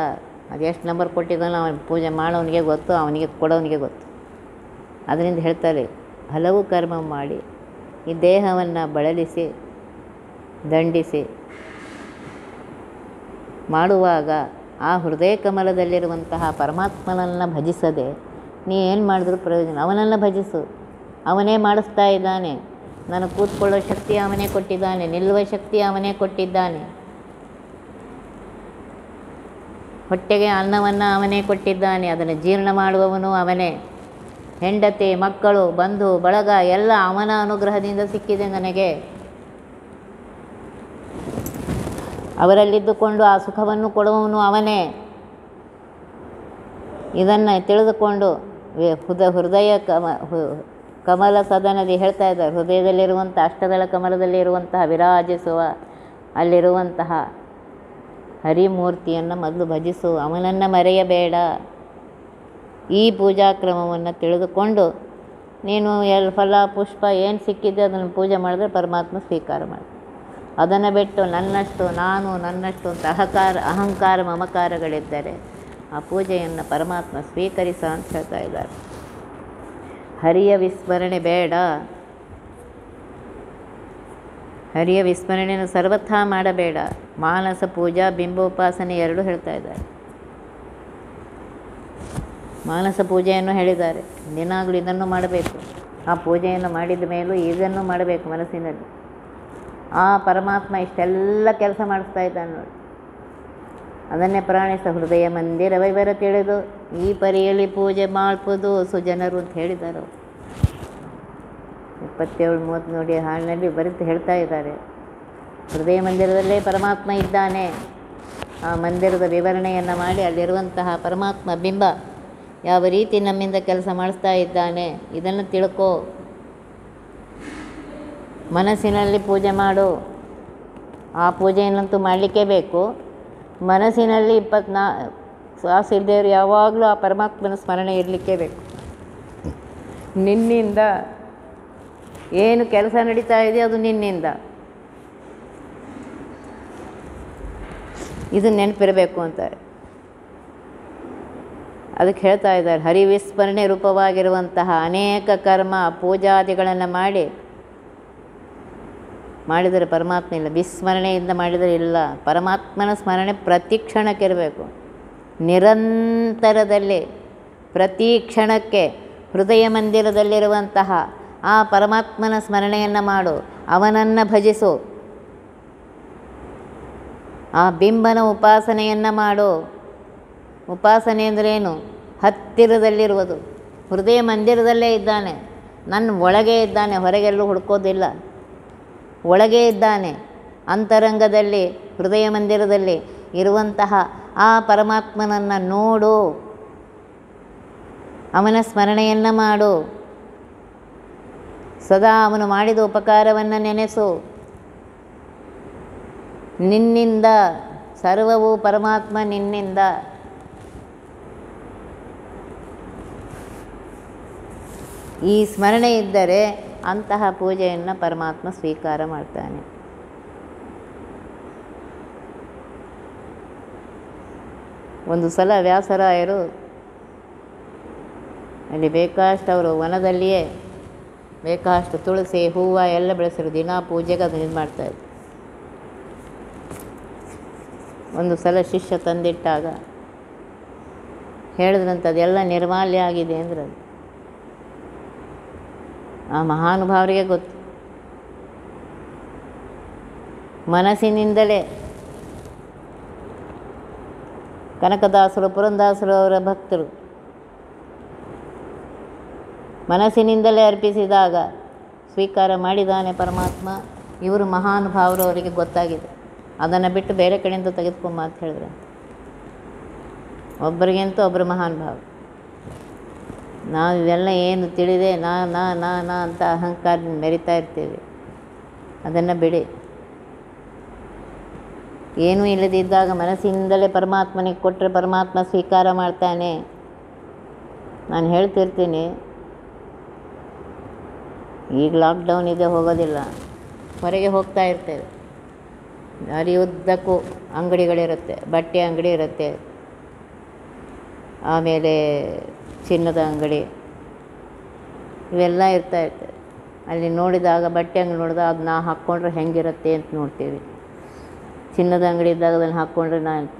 ಅದೆಷ್ಟು ನಂಬರ್ ಕೊಟ್ಟಿದ್ದಾನೋ ಅವನು ಪೂಜೆ ಮಾಡೋನಿಗೆ ಗೊತ್ತು, ಅವನಿಗೆ ಕೊಡೋನಿಗೆ ಗೊತ್ತು. ಅದರಿಂದ ಹೇಳ್ತಾರೆ, ಹಲವು ಕರ್ಮ ಮಾಡಿ ಈ ದೇಹವನ್ನು ಬಳಲಿಸಿ ದಂಡಿಸಿ ಮಾಡುವಾಗ ಆ ಹೃದಯ ಕಮಲದಲ್ಲಿರುವಂತಹ ಪರಮಾತ್ಮನನ್ನು ಭಜಿಸದೆ ನೀ ಏನು ಮಾಡಿದ್ರೂ ಪ್ರಯೋಜನ. ಅವನನ್ನು ಭಜಿಸು, ಅವನೇ ಮಾಡಿಸ್ತಾ ಇದ್ದಾನೆ. ನಾನು ಕೂತ್ಕೊಳ್ಳೋ ಶಕ್ತಿ ಅವನೇ ಕೊಟ್ಟಿದ್ದಾನೆ, ನಿಲ್ಲುವ ಶಕ್ತಿ ಅವನೇ ಕೊಟ್ಟಿದ್ದಾನೆ, ಹೊಟ್ಟೆಗೆ ಅನ್ನವನ್ನು ಅವನೇ ಕೊಟ್ಟಿದ್ದಾನೆ, ಅದನ್ನು ಜೀರ್ಣ ಮಾಡುವವನು ಅವನೇ. ಹೆಂಡತಿ, ಮಕ್ಕಳು, ಬಂಧು ಬಳಗ ಎಲ್ಲ ಅವನ ಅನುಗ್ರಹದಿಂದ ಸಿಕ್ಕಿದೆ ನನಗೆ. ಅವರಲ್ಲಿದ್ದುಕೊಂಡು ಆ ಸುಖವನ್ನು ಕೊಡುವವನು ಅವನೇ. ಇದನ್ನು ತಿಳಿದುಕೊಂಡು ಹೃದಯ ಕಮಲ ಸದನದಿ ಹೇಳ್ತಾ ಇದ್ದಾರೆ, ಹೃದಯದಲ್ಲಿರುವಂಥ ಅಷ್ಟದಳ ಕಮಲದಲ್ಲಿರುವಂತಹ ವಿರಾಜಿಸುವ ಅಲ್ಲಿರುವಂತಹ ಹರಿಮೂರ್ತಿಯನ್ನು ಮೊದಲು ಭಜಿಸು, ಅವನನ್ನು ಮರೆಯಬೇಡ. ಈ ಪೂಜಾ ಕ್ರಮವನ್ನು ತಿಳಿದುಕೊಂಡು ನೀನು ಫಲ ಪುಷ್ಪ ಏನು ಸಿಕ್ಕಿದೆ ಅದನ್ನು ಪೂಜೆ ಮಾಡಿದ್ರೆ ಪರಮಾತ್ಮ ಸ್ವೀಕಾರ ಮಾಡಿ. ಅದನ್ನು ಬಿಟ್ಟು ನನ್ನಷ್ಟು ನಾನು ನನ್ನಷ್ಟು ಅಂತ ಅಹಂಕಾರ ಮಮಕಾರಗಳಿದ್ದರೆ ಆ ಪೂಜೆಯನ್ನು ಪರಮಾತ್ಮ ಸ್ವೀಕರಿಸ ಅಂತ ಹೇಳ್ತಾ ಇದ್ದಾರೆ. ಹರಿಯ ವಿಸ್ಮರಣೆ ಬೇಡ, ಹರಿಯ ವಿಸ್ಮರಣೆಯನ್ನು ಸರ್ವಥಾ ಮಾಡಬೇಡ. ಮಾನಸ ಪೂಜಾ ಬಿಂಬೋಪಾಸನೆ ಎರಡೂ ಹೇಳ್ತಾ ಇದ್ದಾರೆ. ಮಾನಸ ಪೂಜೆಯನ್ನು ಹೇಳಿದ್ದಾರೆ, ದಿನಾಗಲೂ ಇದನ್ನು ಮಾಡಬೇಕು. ಆ ಪೂಜೆಯನ್ನು ಮಾಡಿದ ಮೇಲೂ ಇದನ್ನು ಮಾಡಬೇಕು ಮನಸ್ಸಿನಲ್ಲಿ. ಆ ಪರಮಾತ್ಮ ಇಷ್ಟೆಲ್ಲ ಕೆಲಸ ಮಾಡಿಸ್ತಾ ಇದ್ದಾನೆ ನೋಡಿ. ಅದನ್ನೇ ಪ್ರಾಣಿಸ ಹೃದಯ ಮಂದಿರ ವೈವರ ತಿಳಿದು ಈ ಪರಿಯಲ್ಲಿ ಪೂಜೆ ಮಾಡ್ಬೋದು ಸುಜನರು ಅಂತ ಹೇಳಿದ್ದಾರೆ. 27-30 ನೋಡಿ ಹಾಡಿನಲ್ಲಿ ಬರೆದು ಹೇಳ್ತಾ ಇದ್ದಾರೆ. ಹೃದಯ ಮಂದಿರದಲ್ಲೇ ಪರಮಾತ್ಮ ಇದ್ದಾನೆ. ಆ ಮಂದಿರದ ವಿವರಣೆಯನ್ನು ಮಾಡಿ ಅಲ್ಲಿರುವಂತಹ ಪರಮಾತ್ಮ ಬಿಂಬ ಯಾವ ರೀತಿ ನಮ್ಮಿಂದ ಕೆಲಸ ಮಾಡಿಸ್ತಾ ಇದ್ದಾನೆ ಇದನ್ನು ತಿಳ್ಕೋ. ಮನಸ್ಸಿನಲ್ಲಿ ಪೂಜೆ ಮಾಡು. ಆ ಪೂಜೆಯನ್ನಂತೂ ಮಾಡಲಿಕ್ಕೇ ಬೇಕು. ಮನಸ್ಸಿನಲ್ಲಿ 24 ಶ್ವಾಸ ಇದ್ದೇವರು ಯಾವಾಗಲೂ ಆ ಪರಮಾತ್ಮನ ಸ್ಮರಣೆ ಇರಲಿಕ್ಕೇ ಬೇಕು. ನಿನ್ನಿಂದ ಏನು ಕೆಲಸ ನಡೀತಾ ಇದೆ ಅದು ನಿನ್ನಿಂದ, ಇದು ನೆನಪಿರಬೇಕು ಅಂತಾರೆ. ಅದಕ್ಕೆ ಹೇಳ್ತಾ ಇದ್ದಾರೆ, ಹರಿವಿಸ್ಮರಣೆ ರೂಪವಾಗಿರುವಂತಹ ಅನೇಕ ಕರ್ಮ ಪೂಜಾದಿಗಳನ್ನು ಮಾಡಿದರೆ ಪರಮಾತ್ಮ ಇಲ್ಲ. ವಿಸ್ಮರಣೆಯಿಂದ ಮಾಡಿದರೆ ಇಲ್ಲ. ಪರಮಾತ್ಮನ ಸ್ಮರಣೆ ಪ್ರತಿ ಕ್ಷಣಕ್ಕಿರಬೇಕು. ನಿರಂತರದಲ್ಲಿ ಪ್ರತಿ ಕ್ಷಣಕ್ಕೆ ಹೃದಯ ಮಂದಿರದಲ್ಲಿರುವಂತಹ ಆ ಪರಮಾತ್ಮನ ಸ್ಮರಣೆಯನ್ನು ಮಾಡು. ಅವನನ್ನು ಭಜಿಸು. ಆ ಬಿಂಬನ ಉಪಾಸನೆಯನ್ನು ಮಾಡು. ಉಪಾಸನೆ ಅಂದ್ರೇನು? ಹತ್ತಿರದಲ್ಲಿರುವುದು. ಹೃದಯ ಮಂದಿರದಲ್ಲೇ ಇದ್ದಾನೆ, ನನ್ನ ಒಳಗೆ ಇದ್ದಾನೆ, ಹೊರಗೆಲ್ಲೂ ಹುಡ್ಕೋದಿಲ್ಲ. ಒಳಗೆ ಇದ್ದಾನೆ, ಅಂತರಂಗದಲ್ಲಿ ಹೃದಯ ಮಂದಿರದಲ್ಲಿ ಇರುವಂತಹ ಆ ಪರಮಾತ್ಮನನ್ನು ನೋಡು. ಅವನ ಸ್ಮರಣೆಯನ್ನು ಮಾಡು. ಸದಾ ಅವನು ಮಾಡಿದ ಉಪಕಾರವನ್ನು ನೆನೆಸು. ನಿನ್ನಿಂದ ಸರ್ವವು ಪರಮಾತ್ಮ ನಿನ್ನಿಂದ. ಈ ಸ್ಮರಣೆ ಇದ್ದರೆ ಅಂತಹ ಪೂಜೆಯನ್ನು ಪರಮಾತ್ಮ ಸ್ವೀಕಾರ ಮಾಡ್ತಾನೆ. ಒಂದು ಸಲ ವ್ಯಾಸರಾಯರು ಅಲ್ಲಿ ಬೇಕಾಷ್ಟು ಅವರು ವನದಲ್ಲಿಯೇ ಬೇಕಾಷ್ಟು ತುಳಸಿ ಹೂವು ಎಲ್ಲ ಬೆಳೆಸಿರು. ದಿನ ಪೂಜೆಗೆ ಅದನ್ನು ಇದು ಮಾಡ್ತಾಯಿದ್ರು. ಒಂದು ಸಲ ಶಿಷ್ಯ ತಂದಿಟ್ಟಾಗ ಹೇಳಿದ್ರಂತ ಅದೆಲ್ಲ ನಿರ್ಮಾಲ್ಯ ಆಗಿದೆ ಅಂದ್ರೆ ಆ ಮಹಾನುಭಾವರಿಗೆ ಗೊತ್ತು. ಮನಸ್ಸಿನಿಂದಲೇ ಕನಕದಾಸರು ಪುರಂದಾಸರು ಅವರ ಭಕ್ತರು ಮನಸ್ಸಿನಿಂದಲೇ ಅರ್ಪಿಸಿದಾಗ ಸ್ವೀಕಾರ ಮಾಡಿದ್ದಾನೆ ಪರಮಾತ್ಮ. ಇವರು ಮಹಾನುಭಾವರು, ಅವರಿಗೆ ಗೊತ್ತಾಗಿದೆ. ಅದನ್ನು ಬಿಟ್ಟು ಬೇರೆ ಕಡೆಯಿಂದ ತೆಗೆದುಕೊಂಬ ಅಂತ ಹೇಳಿದ್ರೆ ಒಬ್ಬರಿಗಿಂತೂ ಒಬ್ಬರು ಮಹಾನುಭಾವ. ನಾವು ಇವೆಲ್ಲ ಏನು ತಿಳಿದೆ ನಾ ಅಂತ ಅಹಂಕಾರದಿಂದ ಮೆರಿತಾ ಇರ್ತೀವಿ. ಅದನ್ನು ಬಿಡಿ. ಏನೂ ಇಲ್ಲದಿದ್ದಾಗ ಮನಸ್ಸಿಂದಲೇ ಪರಮಾತ್ಮನಿಗೆ ಕೊಟ್ಟರೆ ಪರಮಾತ್ಮ ಸ್ವೀಕಾರ ಮಾಡ್ತಾನೆ. ನಾನು ಹೇಳ್ತಿರ್ತೀನಿ, ಈಗ ಲಾಕ್ಡೌನ್ ಇದೆ, ಹೋಗೋದಿಲ್ಲ, ಹೊರಗೆ ಹೋಗ್ತಾ ಇರ್ತೇವೆ. ದಾರಿ ಉದ್ದಕ್ಕೂ ಅಂಗಡಿಗಳಿರುತ್ತೆ, ಬಟ್ಟೆ ಅಂಗಡಿ ಇರುತ್ತೆ, ಆಮೇಲೆ ಚಿನ್ನದ ಅಂಗಡಿ, ಇವೆಲ್ಲ ಇರ್ತವೆ. ಅಲ್ಲಿ ನೋಡಿದಾಗ ಬಟ್ಟೆ ಅಂಗಡಿ ನೋಡಿದಾಗ ಅದು ನಾ ಹಾಕ್ಕೊಂಡ್ರೆ ಹೆಂಗಿರುತ್ತೆ ಅಂತ ನೋಡ್ತೀವಿ. ಚಿನ್ನದ ಅಂಗಡಿ ಇದ್ದಾಗ ಅದನ್ನು ಹಾಕ್ಕೊಂಡ್ರೆ ಅಂತ.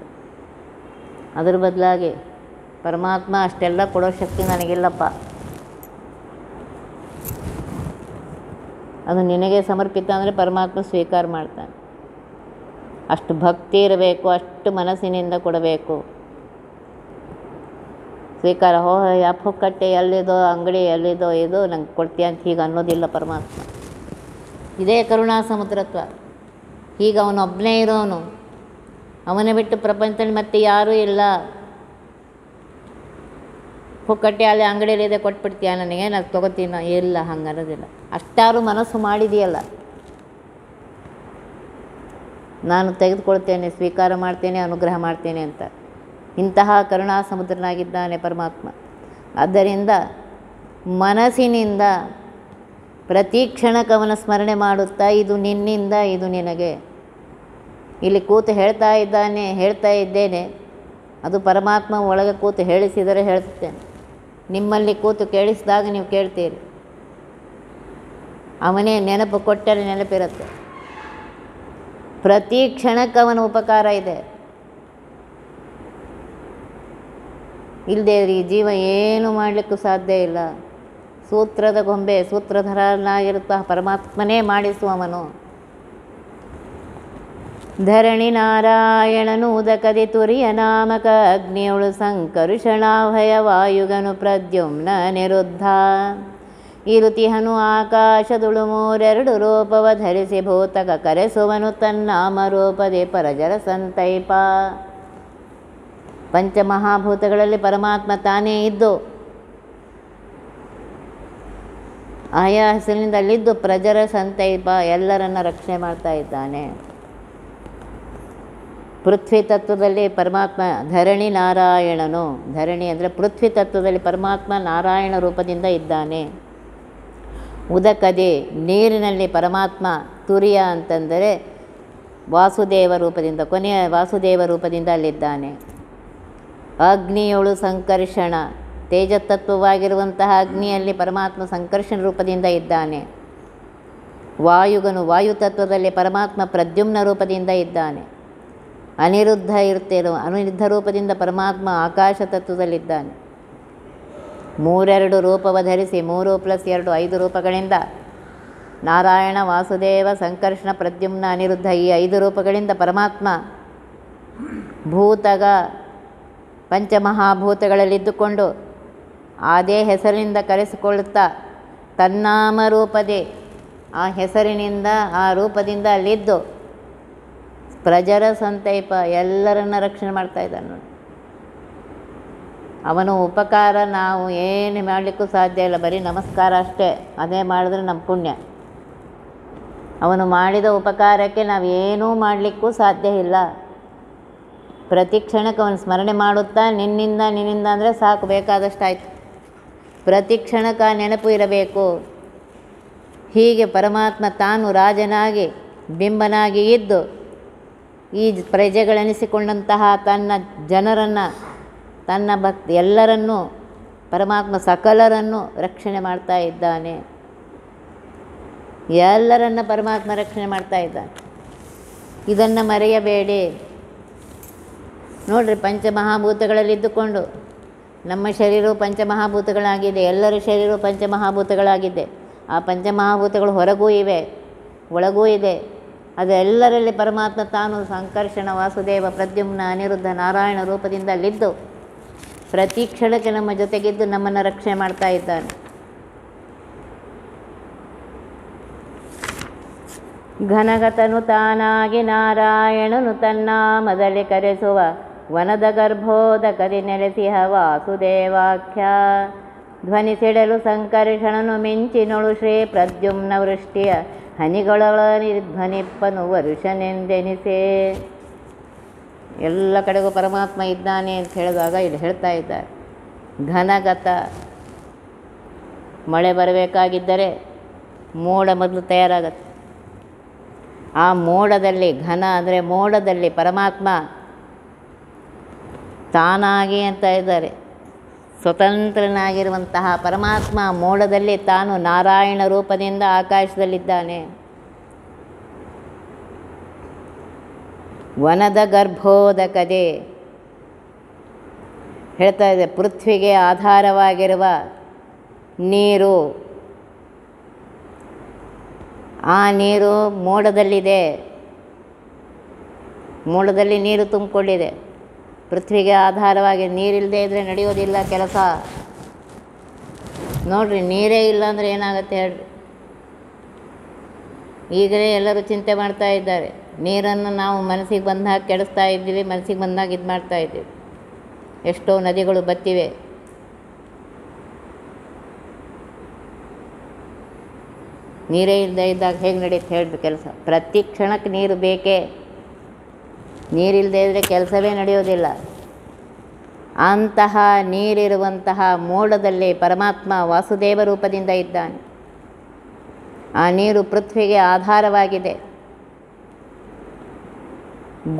ಅದ್ರ ಬದಲಾಗಿ ಪರಮಾತ್ಮ ಅಷ್ಟೆಲ್ಲ ಕೊಡೋ ಶಕ್ತಿ ನನಗಿಲ್ಲಪ್ಪ, ಅದು ನಿನಗೆ ಸಮರ್ಪಿತ ಅಂದರೆ ಪರಮಾತ್ಮ ಸ್ವೀಕಾರ ಮಾಡ್ತಾನೆ. ಅಷ್ಟು ಭಕ್ತಿ ಇರಬೇಕು, ಅಷ್ಟು ಮನಸ್ಸಿನಿಂದ ಕೊಡಬೇಕು. ಸ್ವೀಕಾರ ಕಟ್ಟೆ ಎಲ್ಲಿದೋ ಅಂಗಡಿ ಎಲ್ಲಿದೋ ಇದು ನಂಗೆ ಕೊಡ್ತೀಯ ಅಂತ ಹೀಗೆ ಅನ್ನೋದಿಲ್ಲ ಪರಮಾತ್ಮ. ಇದೇ ಕರುಣಾ ಸಮುದ್ರತ್ವ. ಈಗ ಅವನೊಬ್ಬನೇ ಇರೋನು, ಅವನ ಬಿಟ್ಟು ಪ್ರಪಂಚದಲ್ಲಿ ಮತ್ತೆ ಯಾರೂ ಇಲ್ಲ. ಪುಕ್ಕಟ್ಟೆ ಅಲ್ಲಿ ಅಂಗಡಿಯಲ್ಲಿದೆ ಕೊಟ್ಬಿಡ್ತೀಯ ನನಗೆ, ನಾನು ತೊಗೋತೀನೋ? ಇಲ್ಲ, ಹಂಗೆ ಅನ್ನೋದಿಲ್ಲ. ಅಷ್ಟಾರು ಮನಸ್ಸು ಮಾಡಿದೆಯಲ್ಲ, ನಾನು ತೆಗೆದುಕೊಳ್ತೇನೆ, ಸ್ವೀಕಾರ ಮಾಡ್ತೇನೆ, ಅನುಗ್ರಹ ಮಾಡ್ತೇನೆ ಅಂತ. ಇಂತಹ ಕರುಣಾ ಸಮುದ್ರನಾಗಿದ್ದಾನೆ ಪರಮಾತ್ಮ. ಆದ್ದರಿಂದ ಮನಸ್ಸಿನಿಂದ ಪ್ರತಿ ಕ್ಷಣಕ್ಕೆ ಅವನ ಸ್ಮರಣೆ ಮಾಡುತ್ತಾ ಇದು ನಿನ್ನಿಂದ, ಇದು ನಿನಗೆ. ಇಲ್ಲಿ ಕೂತು ಹೇಳ್ತಾ ಇದ್ದೇನೆ, ಅದು ಪರಮಾತ್ಮ ಒಳಗೆ ಕೂತು ಹೇಳಿಸಿದರೆ ಹೇಳ್ತೇನೆ, ನಿಮ್ಮಲ್ಲಿ ಕೂತು ಕೇಳಿಸಿದಾಗ ನೀವು ಕೇಳ್ತೀರಿ. ಅವನೇ ನೆನಪು ಕೊಟ್ಟರೆ ನೆನಪಿರುತ್ತೆ. ಪ್ರತಿ ಕ್ಷಣಕ್ಕೆ ಅವನ ಉಪಕಾರ ಇದೆ. ಇಲ್ಲದೆ ಈ ಜೀವ ಏನು ಮಾಡಲಿಕ್ಕೂ ಸಾಧ್ಯ ಇಲ್ಲ. ಸೂತ್ರದ ಗೊಂಬೆ, ಸೂತ್ರಧರನಾಗಿರುತ್ತಾ ಪರಮಾತ್ಮನೇ ಮಾಡಿಸುವವನು. ಧರಣಿ ನಾರಾಯಣನು ಉದಕದಿ ತುರಿಯ ನಾಮಕ ಅಗ್ನಿಯೊಳು ಸಂಕರುಷಣಾಭಯ ವಾಯುಗನು ಪ್ರದ್ಯುಮ್ನ ನಿರುದ್ಧ ಇರುತಿಹನು ಆಕಾಶದುಳು ಮೂರೆರಡು ರೂಪವ ಧರಿಸಿ ಭೂತಕ ಕರೆಸುವನು ತನ್ನಾಮ ರೂಪದಿ ಪರಜರ ಸಂತೈಪ. ಪಂಚಮಹಾಭೂತಗಳಲ್ಲಿ ಪರಮಾತ್ಮ ತಾನೇ ಇದ್ದು ಆಯಾ ಹೆಸರಿನಿಂದ ಅಲ್ಲಿದ್ದು ಪ್ರಜರ ಸಂತೈಪ ಎಲ್ಲರನ್ನ ರಕ್ಷಣೆ ಮಾಡ್ತಾ ಇದ್ದಾನೆ. ಪೃಥ್ವಿ ತತ್ವದಲ್ಲಿ ಪರಮಾತ್ಮ ಧರಣಿ ನಾರಾಯಣನು, ಧರಣಿ ಅಂದರೆ ಪೃಥ್ವಿ ತತ್ವದಲ್ಲಿ ಪರಮಾತ್ಮ ನಾರಾಯಣ ರೂಪದಿಂದ ಇದ್ದಾನೆ. ಉದಕದಿ ನೀರಿನಲ್ಲಿ ಪರಮಾತ್ಮ, ತುರಿಯ ಅಂತಂದರೆ ವಾಸುದೇವ ರೂಪದಿಂದ, ಕೊನೆಯ ವಾಸುದೇವ ರೂಪದಿಂದ ಅಲ್ಲಿದ್ದಾನೆ. ಅಗ್ನಿಯೊಳು ಸಂಕರ್ಷಣ, ತೇಜತತ್ವವಾಗಿರುವಂತಹ ಅಗ್ನಿಯಲ್ಲಿ ಪರಮಾತ್ಮ ಸಂಕರ್ಷಣ ರೂಪದಿಂದ ಇದ್ದಾನೆ. ವಾಯುಗನು ವಾಯುತತ್ವದಲ್ಲಿ ಪರಮಾತ್ಮ ಪ್ರದ್ಯುಮ್ನ ರೂಪದಿಂದ ಇದ್ದಾನೆ. ಅನಿರುದ್ಧ ಇರುತ್ತೇನೋ ಅನಿರುದ್ಧ ರೂಪದಿಂದ ಪರಮಾತ್ಮ ಆಕಾಶ ತತ್ವದಲ್ಲಿದ್ದಾನೆ. ಮೂರೆರಡು ರೂಪವ ಧರಿಸಿ 3+2 5 ರೂಪಗಳಿಂದ ನಾರಾಯಣ, ವಾಸುದೇವ, ಸಂಕರ್ಷಣ, ಪ್ರದ್ಯುಮ್ನ, ಅನಿರುದ್ಧ ಈ 5 ರೂಪಗಳಿಂದ ಪರಮಾತ್ಮ ಭೂತಗ ಪಂಚಮಹಾಭೂತಗಳಲ್ಲಿದ್ದುಕೊಂಡು ಅದೇ ಹೆಸರಿನಿಂದ ಕರೆಸಿಕೊಳ್ಳುತ್ತಾ ತನ್ನಾಮ ರೂಪದೇ ಆ ಹೆಸರಿನಿಂದ ಆ ರೂಪದಿಂದ ಅಲ್ಲಿದ್ದು ಪ್ರಜರ ಸಂತೈಪ ಎಲ್ಲರನ್ನ ರಕ್ಷಣೆ ಮಾಡ್ತಾ ಇದ್ದಾನೆ ನೋಡಿ. ಅವನು ಉಪಕಾರ ನಾವು ಏನು ಮಾಡಲಿಕ್ಕೂ ಸಾಧ್ಯ ಇಲ್ಲ, ಬರೀ ನಮಸ್ಕಾರ ಅಷ್ಟೇ, ಅದೇ ಮಾಡಿದ್ರೆ ನಮ್ಮ ಪುಣ್ಯ. ಅವನು ಮಾಡಿದ ಉಪಕಾರಕ್ಕೆ ನಾವು ಏನೂ ಮಾಡಲಿಕ್ಕೂ ಸಾಧ್ಯ ಇಲ್ಲ. ಪ್ರತಿ ಕ್ಷಣಕ್ಕೆ ಅವನು ಸ್ಮರಣೆ ಮಾಡುತ್ತಾ ನಿನ್ನಿಂದ ಅಂದರೆ ಸಾಕು, ಬೇಕಾದಷ್ಟು ಆಯಿತು. ಪ್ರತಿ ಕ್ಷಣಕ್ಕೆ ನೆನಪು ಇರಬೇಕು. ಹೀಗೆ ಪರಮಾತ್ಮ ತಾನು ರಾಜನಾಗಿ ಬಿಂಬನಾಗಿ ಇದ್ದು ಈ ಪ್ರಜೆಗಳೆನಿಸಿಕೊಂಡಂತಹ ತನ್ನ ಜನರನ್ನು, ತನ್ನ ಭಕ್ತಿ ಎಲ್ಲರನ್ನೂ ಪರಮಾತ್ಮ ಸಕಲರನ್ನು ರಕ್ಷಣೆ ಮಾಡ್ತಾ ಇದ್ದಾನೆ. ಎಲ್ಲರನ್ನ ಪರಮಾತ್ಮ ರಕ್ಷಣೆ ಮಾಡ್ತಾ ಇದ್ದಾನೆ. ಇದನ್ನು ಮರೆಯಬೇಡಿ. ನೋಡ್ರಿ, ಪಂಚಮಹಾಭೂತಗಳಲ್ಲಿದ್ದುಕೊಂಡು ನಮ್ಮ ಶರೀರವು ಪಂಚಮಹಾಭೂತಗಳಾಗಿದೆ, ಎಲ್ಲರ ಶರೀರವು ಪಂಚಮಹಾಭೂತಗಳಾಗಿದೆ. ಆ ಪಂಚಮಹಾಭೂತಗಳು ಹೊರಗೂ ಇವೆ, ಒಳಗೂ ಇದೆ. ಅದೆಲ್ಲರಲ್ಲಿ ಪರಮಾತ್ಮ ತಾನು ಸಂಕರ್ಷಣ, ವಾಸುದೇವ, ಪ್ರದ್ಯುಮ್ನ, ಅನಿರುದ್ಧ, ನಾರಾಯಣ ರೂಪದಿಂದ ಅಲ್ಲಿದ್ದು ಪ್ರತಿ ಕ್ಷಣಕ್ಕೆ ನಮ್ಮ ಜೊತೆಗಿದ್ದು ನಮ್ಮನ್ನು ರಕ್ಷಣೆ ಮಾಡ್ತಾ ಇದ್ದಾನೆ. ಘನಗತನು ತಾನಾಗಿ ನಾರಾಯಣನು ತನ್ನಾಮದಲ್ಲಿ ಕರೆಸುವ ವನದ ಗರ್ಭೋದಕದಿ ನೆಲೆಸಿಹ ವಾಸುದೇವಾಖ್ಯ. ಧ್ವನಿ ಸಿಡಲು ಸಂಕರ್ಷಣನು ಮಿಂಚಿನೊಳು ಶ್ರೀ ಪ್ರದ್ಯುಮ್ನ ವೃಷ್ಟಿಯ ಹನಿಗಳೊಳನಿ ಧ್ವನಿಪ್ಪನು ವರುಷನೆಂದೆನಿಸೆ. ಎಲ್ಲ ಕಡೆಗೂ ಪರಮಾತ್ಮ ಇದ್ದಾನೆ ಅಂತ ಹೇಳಿದಾಗ ಇಲ್ಲಿ ಹೇಳ್ತಾ ಇದ್ದಾರೆ. ಘನಗತ, ಮಳೆ ಬರಬೇಕಾಗಿದ್ದರೆ ಮೋಡ ಮೊದಲು ತಯಾರಾಗತ್ತೆ. ಆ ಮೋಡದಲ್ಲಿ, ಘನ ಅಂದರೆ ಮೋಡದಲ್ಲಿ ಪರಮಾತ್ಮ ತಾನಾಗಿ ಅಂತ ಇದ್ದಾರೆ. ಸ್ವತಂತ್ರನಾಗಿರುವಂತಹ ಪರಮಾತ್ಮ ಮೋಡದಲ್ಲಿ ತಾನು ನಾರಾಯಣ ರೂಪದಿಂದ ಆಕಾಶದಲ್ಲಿದ್ದಾನೆ. ವನದ ಗರ್ಭೋದಕದೆ ಹೇಳ್ತಾ ಇದೆ. ಪೃಥ್ವಿಗೆ ಆಧಾರವಾಗಿರುವ ನೀರು, ಆ ನೀರು ಮೋಡದಲ್ಲಿದೆ. ಮೋಡದಲ್ಲಿ ನೀರು ತುಂಬಿಕೊಂಡಿದೆ. ಪೃಥ್ವಿಗೆ ಆಧಾರವಾಗಿ ನೀರಿಲ್ಲದೆ ಇದ್ದರೆ ನಡೆಯೋದಿಲ್ಲ ಕೆಲಸ. ನೋಡ್ರಿ, ನೀರೇ ಇಲ್ಲ ಅಂದರೆ ಏನಾಗುತ್ತೆ ಹೇಳ್ರಿ. ಈಗಲೇ ಎಲ್ಲರೂ ಚಿಂತೆ ಮಾಡ್ತಾ ಇದ್ದಾರೆ. ನೀರನ್ನು ನಾವು ಮನಸ್ಸಿಗೆ ಬಂದಾಗ ಕೆಡಿಸ್ತಾ ಇದ್ದೀವಿ, ಮನಸ್ಸಿಗೆ ಬಂದಾಗ ಇದು ಮಾಡ್ತಾ ಇದ್ದೀವಿ. ಎಷ್ಟೋ ನದಿಗಳು ಬತ್ತಿವೆ. ನೀರೇ ಇಲ್ಲದೆ ಇದ್ದಾಗ ಹೇಗೆ ನಡೆಯುತ್ತೆ ಹೇಳ್ರಿ ಕೆಲಸ. ಪ್ರತಿ ಕ್ಷಣಕ್ಕೆ ನೀರು ಬೇಕೇ. ನೀರಿಲ್ಲದೆ ಇದ್ದರೆ ಕೆಲಸವೇ ನಡೆಯೋದಿಲ್ಲ. ಅಂತಹ ನೀರಿರುವಂತಹ ಮೋಡದಲ್ಲಿ ಪರಮಾತ್ಮ ವಾಸುದೇವ ರೂಪದಿಂದ ಇದ್ದಾನೆ. ಆ ನೀರು ಪೃಥ್ವಿಗೆ ಆಧಾರವಾಗಿದೆ.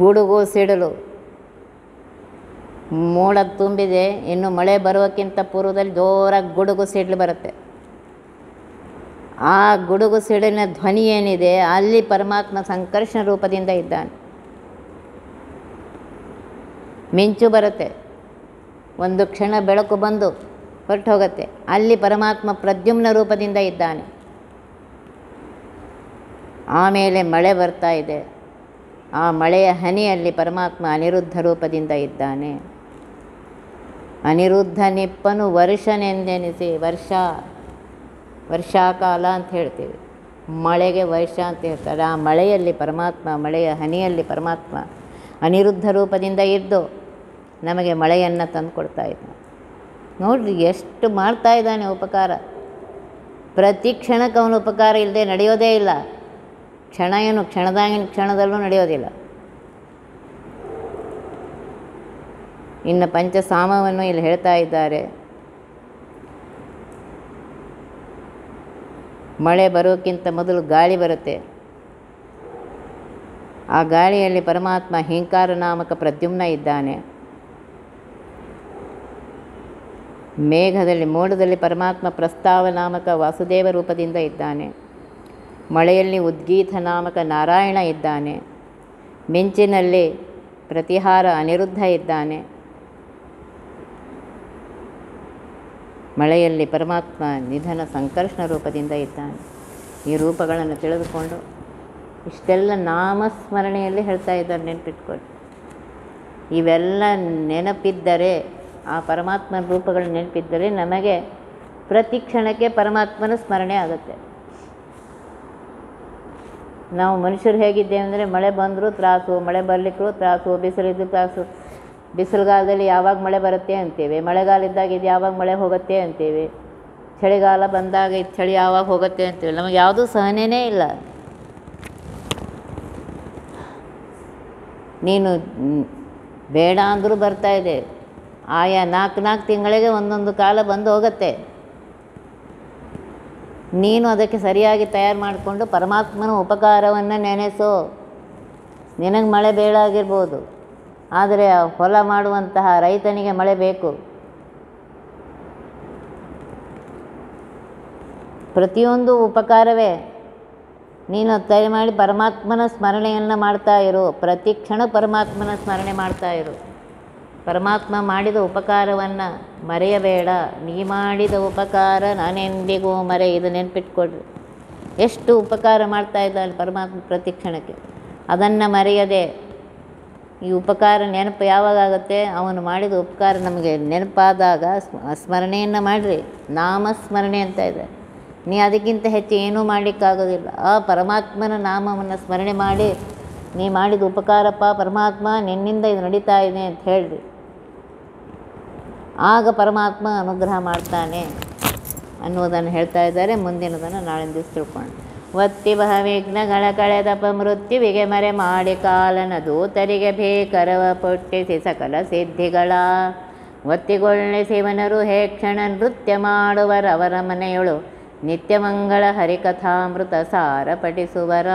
ಗುಡುಗು ಸಿಡಿಲು ಮೋಡ ತುಂಬಿದೆ, ಇನ್ನು ಮಳೆ ಬರೋಕ್ಕಿಂತ ಪೂರ್ವದಲ್ಲಿ ಜೋರಾಗಿ ಗುಡುಗು ಸಿಡಿಲು ಬರುತ್ತೆ. ಆ ಗುಡುಗು ಸಿಡಿಲಿನ ಧ್ವನಿ ಏನಿದೆ, ಅಲ್ಲಿ ಪರಮಾತ್ಮ ಸಂಕರ್ಷಣ ರೂಪದಿಂದ ಇದ್ದಾನೆ. ಮಿಂಚು ಬರುತ್ತೆ, ಒಂದು ಕ್ಷಣ ಬೆಳಕು ಬಂದು ಹೊರಟು ಹೋಗುತ್ತೆ, ಅಲ್ಲಿ ಪರಮಾತ್ಮ ಪ್ರದ್ಯುಮ್ನ ರೂಪದಿಂದ ಇದ್ದಾನೆ. ಆಮೇಲೆ ಮಳೆ ಬರ್ತಾ ಇದೆ, ಆ ಮಳೆಯ ಹನಿಯಲ್ಲಿ ಪರಮಾತ್ಮ ಅನಿರುದ್ಧ ರೂಪದಿಂದ ಇದ್ದಾನೆ. ಅನಿರುದ್ಧ ನಿಪ್ಪನು ವರ್ಷನೆಂದೆನಿಸಿ, ವರ್ಷಾಕಾಲ ಅಂತ ಹೇಳ್ತೀವಿ, ಮಳೆಗೆ ವರ್ಷ ಅಂತ ಹೇಳ್ತಾರೆ. ಆ ಮಳೆಯಲ್ಲಿ ಪರಮಾತ್ಮ, ಮಳೆಯ ಹನಿಯಲ್ಲಿ ಪರಮಾತ್ಮ ಅನಿರುದ್ಧ ರೂಪದಿಂದ ಇದ್ದು ನಮಗೆ ಮಳೆಯನ್ನು ತಂದುಕೊಡ್ತಾ ಇದ್ದಾನೆ. ನೋಡ್ರಿ ಎಷ್ಟು ಮಾಡ್ತಾ ಇದ್ದಾನೆ ಉಪಕಾರ. ಪ್ರತಿ ಕ್ಷಣಕ್ಕೆ ಅವನ ಉಪಕಾರ ಇಲ್ಲದೆ ನಡೆಯೋದೇ ಇಲ್ಲ. ಕ್ಷಣದಾಗಿನ ಕ್ಷಣದಲ್ಲೂ ನಡೆಯೋದಿಲ್ಲ. ಇನ್ನು ಪಂಚಸಾಮವನ್ನು ಇಲ್ಲಿ ಹೇಳ್ತಾ ಇದ್ದಾರೆ. ಮಳೆ ಬರೋಕ್ಕಿಂತ ಮೊದಲು ಗಾಳಿ ಬರುತ್ತೆ. ಆ ಗಾಳಿಯಲ್ಲಿ ಪರಮಾತ್ಮ ಹಿಂಕಾರ ನಾಮಕ ಪ್ರದ್ಯುಮ್ನ ಇದ್ದಾನೆ. ಮೇಘದಲ್ಲಿ, ಮೋಡದಲ್ಲಿ ಪರಮಾತ್ಮ ಪ್ರಸ್ತಾವ ನಾಮಕ ವಾಸುದೇವ ರೂಪದಿಂದ ಇದ್ದಾನೆ. ಮಳೆಯಲ್ಲಿ ಉದ್ಗೀತ ನಾಮಕ ನಾರಾಯಣ ಇದ್ದಾನೆ. ಮಿಂಚಿನಲ್ಲಿ ಪ್ರತಿಹಾರ ಅನಿರುದ್ಧ ಇದ್ದಾನೆ. ಮಳೆಯಲ್ಲಿ ಪರಮಾತ್ಮ ನಿಧನ ಸಂಕರ್ಷಣ ರೂಪದಿಂದ ಇದ್ದಾನೆ. ಈ ರೂಪಗಳನ್ನು ತಿಳಿದುಕೊಂಡು ಇಷ್ಟೆಲ್ಲ ನಾಮಸ್ಮರಣೆಯಲ್ಲಿ ಹೇಳ್ತಾ ಇದ್ದಾರೆ, ನೆನಪಿಟ್ಕೊಳ್ಳಿ. ಇವೆಲ್ಲ ನೆನಪಿದ್ದರೆ, ಆ ಪರಮಾತ್ಮನ ರೂಪಗಳು ನೆನಪಿದ್ದರೆ ನಮಗೆ ಪ್ರತಿ ಕ್ಷಣಕ್ಕೆ ಪರಮಾತ್ಮನ ಸ್ಮರಣೆ ಆಗುತ್ತೆ. ನಾವು ಮನುಷ್ಯರು ಹೇಗಿದ್ದೇವೆ ಅಂದರೆ, ಮಳೆ ಬಂದರೂ ತ್ರಾಸು, ಮಳೆ ಬರಲಿಕ್ಕೂ ತ್ರಾಸು, ಬಿಸಿಲಿದ್ದು ತ್ರಾಸು. ಬಿಸಿಲುಗಾಲದಲ್ಲಿ ಯಾವಾಗ ಮಳೆ ಬರುತ್ತೆ ಅಂತೀವಿ, ಮಳೆಗಾಲ ಇದ್ದಾಗ ಇದು ಯಾವಾಗ ಮಳೆ ಹೋಗುತ್ತೆ ಅಂತೀವಿ, ಚಳಿಗಾಲ ಬಂದಾಗ ಇದು ಚಳಿ ಯಾವಾಗ ಹೋಗುತ್ತೆ ಅಂತೀವಿ. ನಮಗೆ ಯಾವುದೂ ಸಹನೆಯೇ ಇಲ್ಲ. ನೀನು ಬೇಡ ಅಂದರೂ ಬರ್ತಾ ಇದೆ. ಆಯಾ 4 ತಿಂಗಳಿಗೆ ಒಂದೊಂದು ಕಾಲ ಬಂದು ಹೋಗುತ್ತೆ. ನೀನು ಅದಕ್ಕೆ ಸರಿಯಾಗಿ ತಯಾರು ಮಾಡಿಕೊಂಡು ಪರಮಾತ್ಮನ ಉಪಕಾರವನ್ನು ನೆನೆಸೋ. ನಿನಗೆ ಮಳೆ ಬೇಡಾಗಿರ್ಬೋದು, ಆದರೆ ಹೊಲ ಮಾಡುವಂತಹ ರೈತನಿಗೆ ಮಳೆ ಬೇಕು. ಪ್ರತಿಯೊಂದು ಉಪಕಾರವೇ. ನೀನು ತಯಾರು ಮಾಡಿ ಪರಮಾತ್ಮನ ಸ್ಮರಣೆಯನ್ನು ಮಾಡ್ತಾ ಇರು. ಪ್ರತಿ ಕ್ಷಣ ಪರಮಾತ್ಮನ ಸ್ಮರಣೆ ಮಾಡ್ತಾ ಇರು. ಪರಮಾತ್ಮ ಮಾಡಿದ ಉಪಕಾರವನ್ನು ಮರೆಯಬೇಡ. ನೀ ಮಾಡಿದ ಉಪಕಾರ ನಾನೆಂದಿಗೂ ಇದು ನೆನಪಿಟ್ಕೊಡ್ರಿ. ಎಷ್ಟು ಉಪಕಾರ ಮಾಡ್ತಾ ಇದ್ದಾನೆ ಪರಮಾತ್ಮ ಪ್ರತಿ ಕ್ಷಣಕ್ಕೆ. ಅದನ್ನು ಮರೆಯದೆ, ಈ ಉಪಕಾರ ನೆನಪು ಯಾವಾಗ ಆಗುತ್ತೆ, ಅವನು ಮಾಡಿದ ಉಪಕಾರ ನಮಗೆ ನೆನಪಾದಾಗ ಸ್ಮರಣೆಯನ್ನು ಮಾಡಿರಿ. ನಾಮಸ್ಮರಣೆ ಅಂತ ಇದೆ. ನೀ ಅದಕ್ಕಿಂತ ಹೆಚ್ಚು ಏನೂ ಮಾಡಲಿಕ್ಕಾಗೋದಿಲ್ಲ. ಆ ಪರಮಾತ್ಮನ ನಾಮವನ್ನು ಸ್ಮರಣೆ ಮಾಡಿ, ನೀ ಮಾಡಿದ ಉಪಕಾರಪ್ಪ ಪರಮಾತ್ಮ, ನಿನ್ನಿಂದ ಇದು ನಡೀತಾ ಇದೆ ಅಂತ ಹೇಳ್ರಿ. ಆಗ ಪರಮಾತ್ಮ ಅನುಗ್ರಹ ಮಾಡ್ತಾನೆ ಅನ್ನೋದನ್ನು ಹೇಳ್ತಾ ಇದ್ದಾರೆ. ಮುಂದಿನದನ್ನು ನಾಳಿನ ದಿವಸ ತಿಳ್ಕೊಂಡು. ಒತ್ತಿ ವಿಘ್ನಗಳ ಕಳೆದಪ ಮೃತ್ಯುವಿಗೆ ಮರೆ ಮಾಡಿ ಕಾಲನ ದೂತರಿಗೆ ಬೇಕರವ ಪೊಟ್ಟಿಸಿ ಸಕಲ ಸಿದ್ಧಿಗಳ ಒತ್ತಿಗೊಳ್ಳೆ ಶಿವನರು ಹೇ ಕ್ಷಣ ನೃತ್ಯ ಮಾಡುವರವರ ಮನೆಯೊಳು ನಿತ್ಯಮಂಗಳ ಹರಿಕಥಾಮೃತ ಸಾರ ಪಠಿಸುವರ.